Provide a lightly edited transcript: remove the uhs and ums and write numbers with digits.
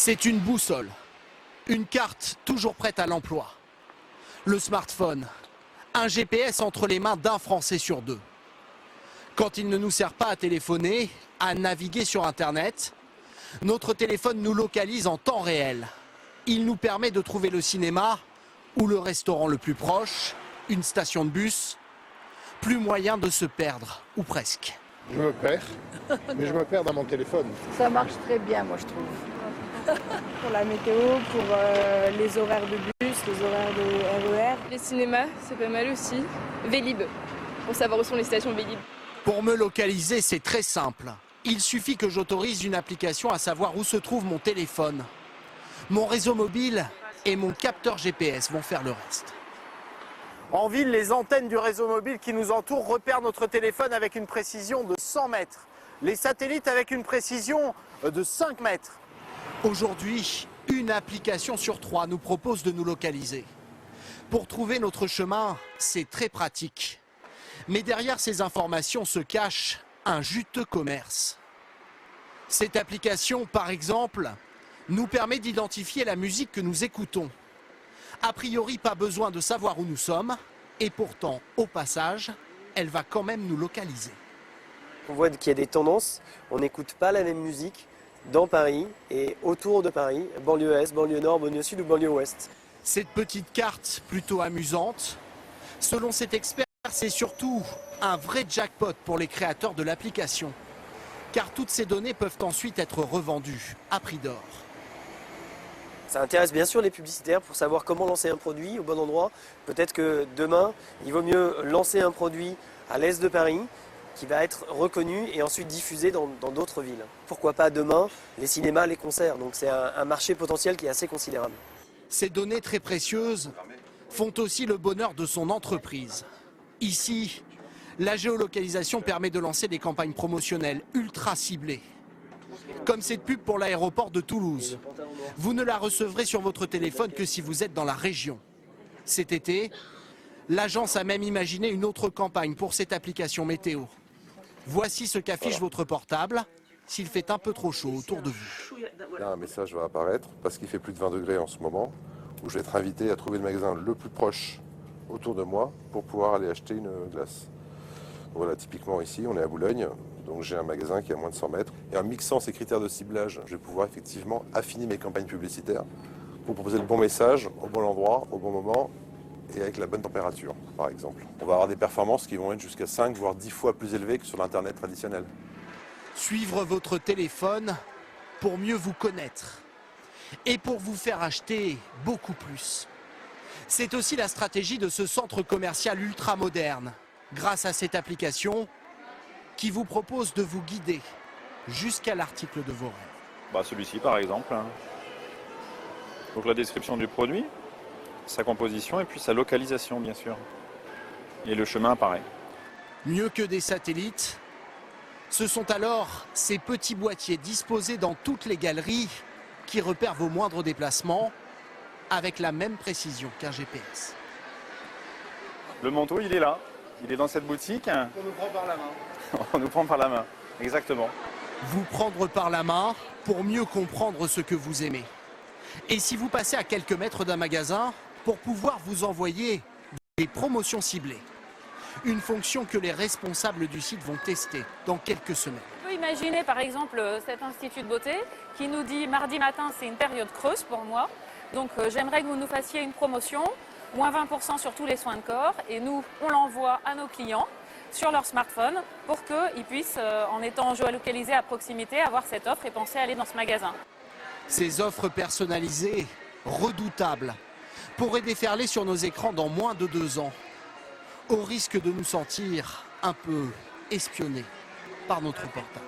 C'est une boussole, une carte toujours prête à l'emploi. Le smartphone, un GPS entre les mains d'un Français sur deux. Quand il ne nous sert pas à téléphoner, à naviguer sur Internet, notre téléphone nous localise en temps réel. Il nous permet de trouver le cinéma ou le restaurant le plus proche, une station de bus. Plus moyen de se perdre, ou presque. Je me perds, mais je me perds dans mon téléphone. Ça marche très bien, moi, je trouve. Pour la météo, pour les horaires de bus, les horaires de RER. Les cinémas, c'est pas mal aussi. Vélib, pour savoir où sont les stations Vélib. Pour me localiser, c'est très simple. Il suffit que j'autorise une application à savoir où se trouve mon téléphone. Mon réseau mobile et mon capteur GPS vont faire le reste. En ville, les antennes du réseau mobile qui nous entoure repèrent notre téléphone avec une précision de 100 mètres. Les satellites avec une précision de 5 mètres. Aujourd'hui, une application sur 3 nous propose de nous localiser. Pour trouver notre chemin, c'est très pratique. Mais derrière ces informations se cache un juteux commerce. Cette application, par exemple, nous permet d'identifier la musique que nous écoutons. A priori, pas besoin de savoir où nous sommes, et pourtant, au passage, elle va quand même nous localiser. On voit qu'il y a des tendances, on n'écoute pas la même musique dans Paris et autour de Paris, banlieue est, banlieue nord, banlieue sud ou banlieue ouest. Cette petite carte plutôt amusante, selon cet expert, c'est surtout un vrai jackpot pour les créateurs de l'application, car toutes ces données peuvent ensuite être revendues à prix d'or. Ça intéresse bien sûr les publicitaires pour savoir comment lancer un produit au bon endroit. Peut-être que demain, il vaut mieux lancer un produit à l'est de Paris qui va être reconnu et ensuite diffusé dans d'autres villes. Pourquoi pas demain les cinémas, les concerts. Donc c'est un marché potentiel qui est assez considérable. Ces données très précieuses font aussi le bonheur de son entreprise. Ici, la géolocalisation permet de lancer des campagnes promotionnelles ultra ciblées. Comme cette pub pour l'aéroport de Toulouse. Vous ne la recevrez sur votre téléphone que si vous êtes dans la région. Cet été, l'agence a même imaginé une autre campagne pour cette application météo. Voici ce qu'affiche votre portable s'il fait un peu trop chaud autour de vous. Là, un message va apparaître parce qu'il fait plus de 20 degrés en ce moment, où je vais être invité à trouver le magasin le plus proche autour de moi pour pouvoir aller acheter une glace. Voilà, typiquement ici, on est à Boulogne, donc j'ai un magasin qui est à moins de 100 mètres. Et en mixant ces critères de ciblage, je vais pouvoir effectivement affiner mes campagnes publicitaires pour proposer le bon message au bon endroit, au bon moment et avec la bonne température, par exemple. On va avoir des performances qui vont être jusqu'à 5 voire 10 fois plus élevées que sur l'Internet traditionnel. Suivre votre téléphone pour mieux vous connaître et pour vous faire acheter beaucoup plus. C'est aussi la stratégie de ce centre commercial ultra moderne, grâce à cette application qui vous propose de vous guider jusqu'à l'article de vos rêves. Celui-ci par exemple. Donc la description du produit, sa composition et puis sa localisation bien sûr. Et le chemin pareil. Mieux que des satellites, ce sont alors ces petits boîtiers disposés dans toutes les galeries qui repèrent vos moindres déplacements avec la même précision qu'un GPS. Le manteau il est là, il est dans cette boutique. On nous prend par la main. On nous prend par la main, exactement. Vous prendre par la main pour mieux comprendre ce que vous aimez. Et si vous passez à quelques mètres d'un magasin, pour pouvoir vous envoyer des promotions ciblées. Une fonction que les responsables du site vont tester dans quelques semaines. On peut imaginer par exemple cet institut de beauté qui nous dit mardi matin c'est une période creuse pour moi. Donc j'aimerais que vous nous fassiez une promotion, moins 20% sur tous les soins de corps. Et nous, on l'envoie à nos clients sur leur smartphone pour qu'ils puissent, en étant géolocalisés à proximité, avoir cette offre et penser à aller dans ce magasin. Ces offres personnalisées, redoutables, pourraient déferler sur nos écrans dans moins de 2 ans, au risque de nous sentir un peu espionnés par notre portable.